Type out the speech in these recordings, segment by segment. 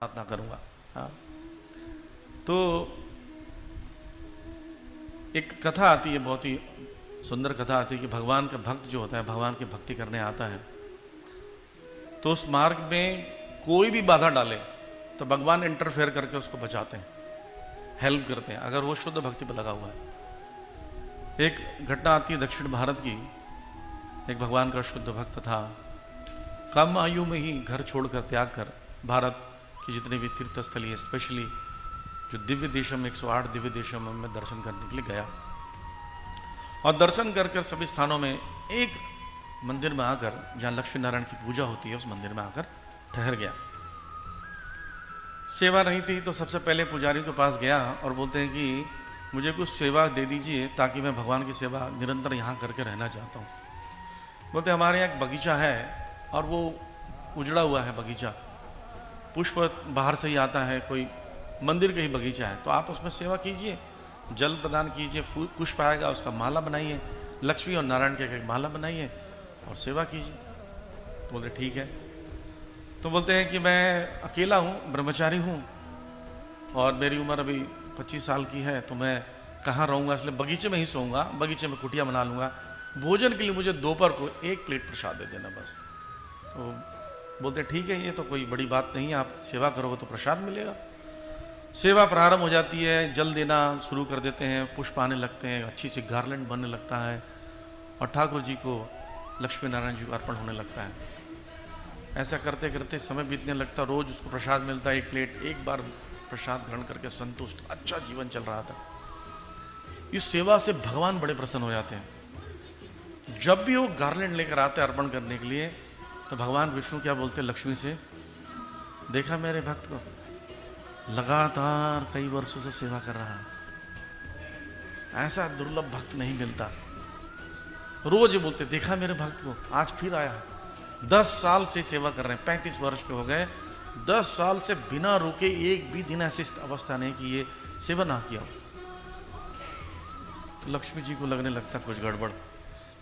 प्रार्थना करूंगा। हाँ, तो एक कथा आती है, बहुत ही सुंदर कथा आती है कि भगवान का भक्त जो होता है, भगवान की भक्ति करने आता है, तो उस मार्ग में कोई भी बाधा डाले तो भगवान इंटरफेयर करके उसको बचाते हैं, हेल्प करते हैं, अगर वो शुद्ध भक्ति पर लगा हुआ है। एक घटना आती है दक्षिण भारत की। एक भगवान का शुद्ध भक्त था, कम आयु में ही घर छोड़कर त्याग कर भारत की जितने भी तीर्थ स्थल है, स्पेशली जो दिव्य देशों में 108 दिव्य देशों में मैं दर्शन करने के लिए गया, और दर्शन कर सभी स्थानों में एक मंदिर में आकर, जहाँ लक्ष्मी नारायण की पूजा होती है, उस मंदिर में आकर ठहर गया। सेवा नहीं थी तो सबसे पहले पुजारी के पास गया और बोलते हैं कि मुझे कुछ सेवा दे दीजिए ताकि मैं भगवान की सेवा निरंतर यहाँ करके रहना चाहता हूँ। बोलते हमारे यहाँ एक बगीचा है और वो उजड़ा हुआ है बगीचा, पुष्प बाहर से ही आता है, कोई मंदिर का ही बगीचा है, तो आप उसमें सेवा कीजिए, जल प्रदान कीजिए, पुष्प आएगा उसका माला बनाइए, लक्ष्मी और नारायण के एक माला बनाइए और सेवा कीजिए। तो बोलते ठीक है। तो बोलते हैं कि मैं अकेला हूँ, ब्रह्मचारी हूँ और मेरी उम्र अभी 25 साल की है, तो मैं कहाँ रहूँगा, इसलिए बगीचे में ही सोऊंगा, बगीचे में कुटिया बना लूँगा, भोजन के लिए मुझे दोपहर को 1 प्लेट प्रसाद दे देना बस। तो बोलते ठीक है, ये तो कोई बड़ी बात नहीं है, आप सेवा करोगे तो प्रसाद मिलेगा। सेवा प्रारंभ हो जाती है, जल देना शुरू कर देते हैं, पुष्प आने लगते हैं, अच्छी अच्छी गार्लैंड बनने लगता है और ठाकुर जी को, लक्ष्मी नारायण जी को अर्पण होने लगता है। ऐसा करते करते समय बीतने लगता, रोज उसको प्रसाद मिलता है 1 प्लेट, एक बार प्रसाद ग्रहण करके संतुष्ट, अच्छा जीवन चल रहा था। इस सेवा से भगवान बड़े प्रसन्न हो जाते हैं। जब भी वो गार्लैंड लेकर आते हैं अर्पण करने के लिए, तो भगवान विष्णु क्या बोलते हैं लक्ष्मी से, देखा मेरे भक्त को, लगातार कई वर्षों से सेवा कर रहा है, ऐसा दुर्लभ भक्त नहीं मिलता। रोज बोलते देखा मेरे भक्त को, आज फिर आया, 10 साल से सेवा कर रहे हैं, 35 वर्ष के हो गए, 10 साल से बिना रुके एक भी दिन ऐसी अवस्था नहीं कि ये सेवा ना किया। तो लक्ष्मी जी को लगने लगता कुछ गड़बड़,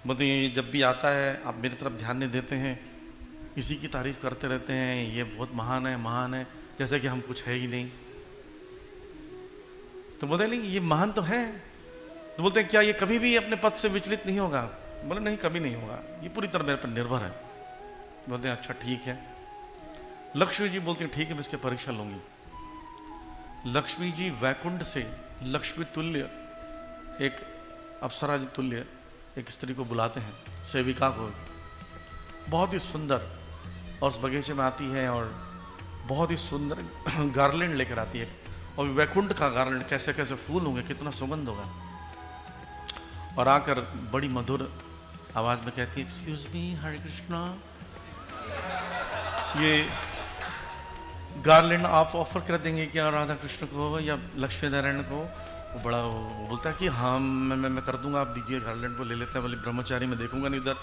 बोलते जब भी आता है आप मेरी तरफ ध्यान नहीं देते हैं, इसी की तारीफ करते रहते हैं, ये बहुत महान है महान है, जैसे कि हम कुछ है ही नहीं। तो बोलते नहीं ये महान तो है। तो बोलते हैं क्या ये कभी भी अपने पद से विचलित नहीं होगा? बोले नहीं, कभी नहीं होगा, ये पूरी तरह मेरे पर निर्भर है। बोलते हैं अच्छा ठीक है। लक्ष्मी जी बोलती हैं ठीक है, मैं इसकी परीक्षा लूंगी। लक्ष्मी जी वैकुंठ से लक्ष्मी तुल्य, एक अप्सरा तुल्य एक स्त्री को बुलाते हैं, सेविका को, बहुत ही सुंदर, और उस बगीचे में आती है और बहुत ही सुंदर गार्लैंड लेकर आती है, और वैकुंठ का गार्लैंड, कैसे कैसे फूल होंगे, कितना सुगंध होगा, और आकर बड़ी मधुर आवाज में कहती है एक्सक्यूज मी हरे कृष्णा, ये गार्लैंड आप ऑफर कर देंगे क्या राधा कृष्ण को या लक्ष्मी नारायण को? वो बड़ा बोलता है कि हाँ मैं कर दूंगा, आप दीजिए गार्लैंड को, ले लेते हैं, बोले ब्रह्मचारी में देखूंगा नहीं इधर।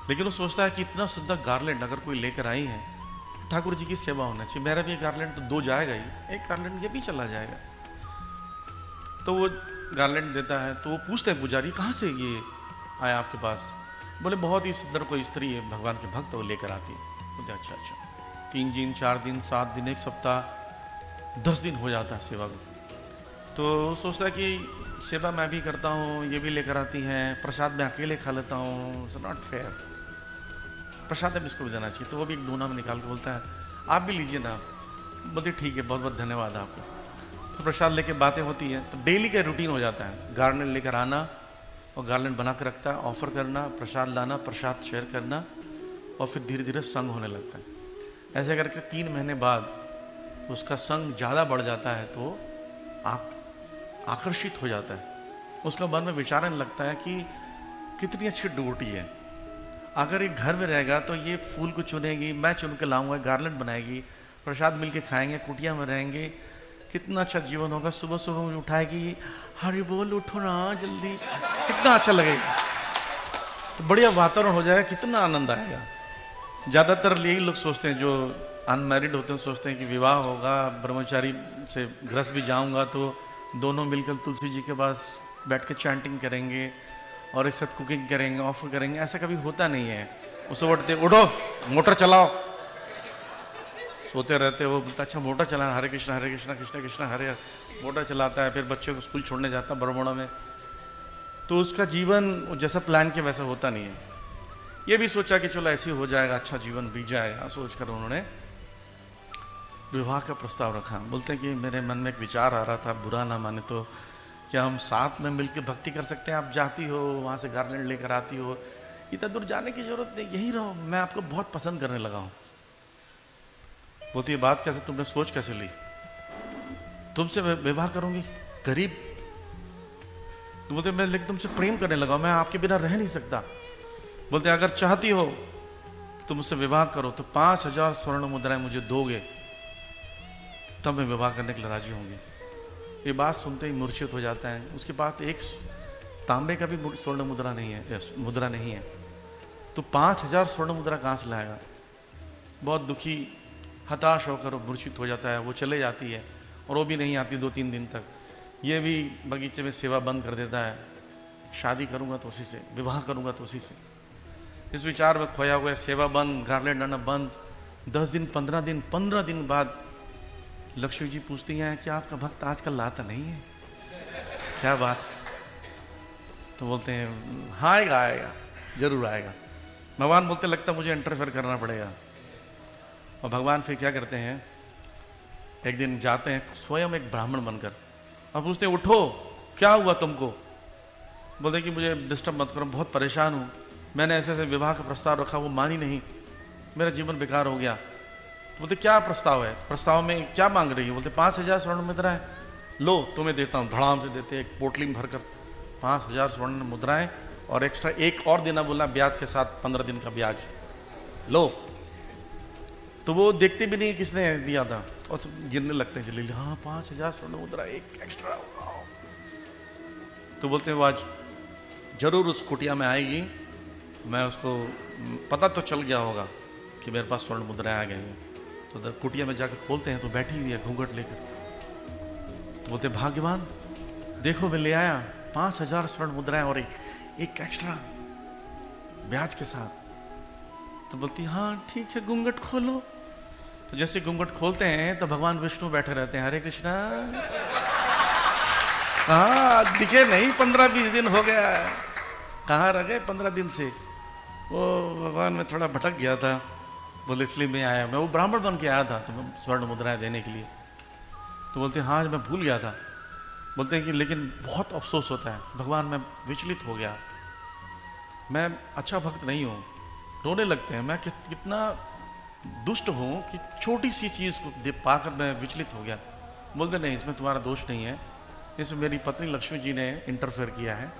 लेकिन वो सोचता है कि इतना सुंदर गार्लैंड अगर कोई लेकर आई है, ठाकुर जी की सेवा होना चाहिए, मेरा भी गार्लैंड तो 2 जाएगा ही, एक गार्लैंड ये भी चला जाएगा। तो वो गार्लैंड देता है, तो वो पूछते हैं पुजारी कहाँ से ये आया आपके पास? बोले बहुत ही सुंदर कोई स्त्री है, भगवान के भक्त, वो लेकर आती है। बोलते अच्छा अच्छा, 3 दिन 4 दिन 7 दिन 1 सप्ताह 10 दिन हो जाता है सेवा को। तो सोचता है कि सेवा मैं भी करता हूँ, ये भी लेकर आती हैं, प्रसाद मैं अकेले खा लेता हूँ, इट्स नॉट फेयर, प्रसाद अब इसको भी देना चाहिए। तो वो भी एक दोना में निकाल के बोलता है आप भी लीजिए ना। बोलते ठीक है, बहुत बहुत धन्यवाद आपको। तो प्रसाद लेके बातें होती हैं, तो डेली का रूटीन हो जाता है, गार्लैंड लेकर आना और गार्लैंड बना कर रखता है, ऑफर करना, प्रसाद लाना, प्रसाद शेयर करना, और फिर धीरे धीरे संग होने लगता है। ऐसे करके 3 महीने बाद उसका संग ज़्यादा बढ़ जाता है, तो आप आकर्षित हो जाता है, उसका मन में विचारने लगता है कि कितनी अच्छी डोटी है, अगर एक घर में रहेगा तो ये फूल को चुनेगी, मैं चुन के लाऊंगा, गार्लैंड बनाएगी, प्रसाद मिल के खाएंगे, कुटिया में रहेंगे, कितना अच्छा जीवन होगा। सुबह सुबह मुझे उठाएगी, हरी बोल उठो ना जल्दी, कितना अच्छा लगेगा, तो बढ़िया वातावरण हो जाएगा, कितना आनंद आएगा। ज़्यादातर यही लोग सोचते हैं, जो अनमैरिड होते हैं, सोचते हैं कि विवाह होगा, ब्रह्मचारी से गृहस्थ भी जाऊंगा तो दोनों मिलकर तुलसी जी के पास बैठ के चैंटिंग करेंगे और एक साथ कुकिंग करेंगे, ऑफर करेंगे। ऐसा कभी होता नहीं है। उसे उठते उठो मोटर चलाओ, सोते रहते हो, बोलता अच्छा मोटर चलाना, हरे कृष्णा कृष्ण कृष्ण हरे हरे, मोटर चलाता है, फिर बच्चों को स्कूल छोड़ने जाता है बरमोड़ा में। तो उसका जीवन जैसा प्लान किया वैसा होता नहीं है। ये भी सोचा कि चलो ऐसे ही हो जाएगा, अच्छा जीवन बीत जाएगा, सोचकर उन्होंने विवाह का प्रस्ताव रखा। बोलते हैं कि मेरे मन में एक विचार आ रहा था, बुरा ना माने तो, क्या हम साथ में मिलकर भक्ति कर सकते हैं? आप जाती हो वहाँ से गार्लैंड लेकर आती हो, इतना दूर जाने की जरूरत नहीं, यहीं रहो, मैं आपको बहुत पसंद करने लगा हूँ। बोलती ये बात कैसे, तुमने सोच कैसे ली? तुमसे विवाह करूंगी, गरीब। तो बोलते मैं लेकिन तुमसे प्रेम करने लगा, मैं आपके बिना रह नहीं सकता। बोलते अगर चाहती हो तुम मुझसे विवाह करो तो 5000 स्वर्ण मुद्राएं मुझे दोगे, तब मैं विवाह करने के लिए राजी होंगी। ये बात सुनते ही मूर्छित हो जाता है। उसके पास एक तांबे का भी स्वर्ण मुद्रा नहीं है, तो 5000 स्वर्ण मुद्रा कहाँ से लाएगा? बहुत दुखी हताश होकर वो मूर्छित हो जाता है। वो चले जाती है और वो भी नहीं आती 2-3 दिन तक। ये भी बगीचे में सेवा बंद कर देता है, शादी करूंगा तो उसी से, विवाह करूंगा तो उसी से। इस विचार में खोया हुआ है, सेवा बंद, गार्लैंड आना बंद। 10 दिन 15 दिन बाद लक्ष्मी जी पूछती हैं कि आपका भक्त आजकल लाता नहीं है, क्या बात? तो बोलते हैं हाँ आएगा, जरूर आएगा। भगवान बोलते लगता मुझे इंटरफेयर करना पड़ेगा। और भगवान फिर क्या करते हैं, एक दिन जाते हैं स्वयं एक ब्राह्मण बनकर और पूछते हैं उठो, क्या हुआ तुमको? बोलते कि मुझे डिस्टर्ब मत करो, बहुत परेशान हूँ, मैंने ऐसे ऐसे विवाह का प्रस्ताव रखा, वो मानी नहीं, मेरा जीवन बेकार हो गया। बोलते क्या प्रस्ताव है? प्रस्ताव में क्या मांग रही है? बोलते 5000 स्वर्ण मुद्राएं, लो तुम्हें देता हूँ। धड़ाम से देते, एक पोटली में भरकर 5000 स्वर्ण मुद्राएं और एक्स्ट्रा एक और देना बोला ब्याज के साथ, 15 दिन का ब्याज, लो। तो वो देखते भी नहीं किसने दिया था और गिरने लगते हैं जल्दी, हाँ 5000 स्वर्ण मुद्रा एक एक्स्ट्रा। तो बोलते हैं वो आज जरूर उस कुटिया में आएगी, मैं उसको पता तो चल गया होगा कि मेरे पास स्वर्ण मुद्राएं आ गई हैं। तो कुटिया में जाकर खोलते हैं तो बैठी हुई है घूंघट लेकर। तो बोलते भाग्यवान, देखो मैं ले आया 5000 स्वर्ण मुद्राएं और एक एक्स्ट्रा ब्याज के साथ। तो बोलती हाँ ठीक है, घूंघट खोलो। तो जैसे घूंघट खोलते हैं तो भगवान विष्णु बैठे रहते हैं, हरे कृष्णा। हाँ दिखे नहीं, 15-20 दिन हो गया, कहाँ रह गए 15 दिन से? वो भगवान में थोड़ा भटक गया था, बोले इसलिए मैं आया, मैं वो ब्राह्मण बन के आया था तुम्हें स्वर्ण मुद्राएं देने के लिए। तो बोलते हाँ मैं भूल गया था। बोलते हैं कि लेकिन बहुत अफसोस होता है भगवान, मैं विचलित हो गया, मैं अच्छा भक्त नहीं हूँ। रोने लगते हैं, मैं कितना दुष्ट हूँ कि छोटी सी चीज़ को पाकर मैं विचलित हो गया। बोलते नहीं, इसमें तुम्हारा दोष नहीं है, इसमें मेरी पत्नी लक्ष्मी जी ने इंटरफेयर किया है,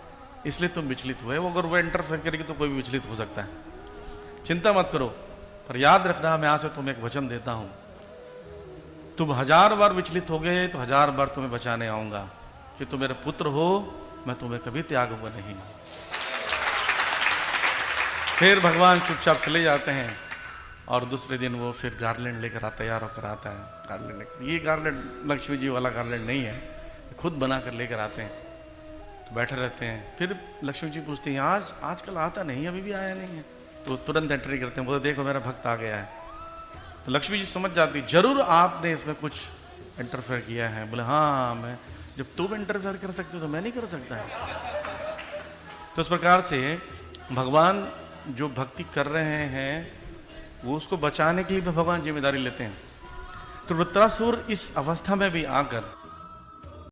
इसलिए तुम विचलित हुए। वो अगर वो इंटरफेयर करेगी तो कोई भी विचलित हो सकता है। चिंता मत करो, पर याद रखना मैं आज से तुम्हें एक वचन देता हूँ, तुम 1000 बार विचलित हो गए तो 1000 बार तुम्हें बचाने आऊँगा, कि तुम मेरे पुत्र हो, मैं तुम्हें कभी त्यागूंगा नहीं। फिर भगवान चुपचाप चले जाते हैं और दूसरे दिन वो फिर गार्लैंड लेकर तैयार होकर आता है। गार्लैंड लेकर, ये गार्लैंड लक्ष्मी जी वाला गार्लैंड नहीं है, खुद बना कर लेकर आते हैं। तो बैठे रहते हैं, फिर लक्ष्मी जी पूछती हैं आजकल आता नहीं, अभी भी आया नहीं है। तो तुरंत एंट्री करते हैं, बोले देखो मेरा भक्त आ गया है। तो लक्ष्मी जी समझ जाती, जरूर आपने इसमें कुछ इंटरफेयर किया है। बोले हाँ, मैं जब तुम इंटरफेयर कर सकते हो तो मैं नहीं कर सकता है। तो इस प्रकार से भगवान जो भक्ति कर रहे हैं वो उसको बचाने के लिए भी भगवान जिम्मेदारी लेते हैं। तो वृत्रासुर इस अवस्था में भी आकर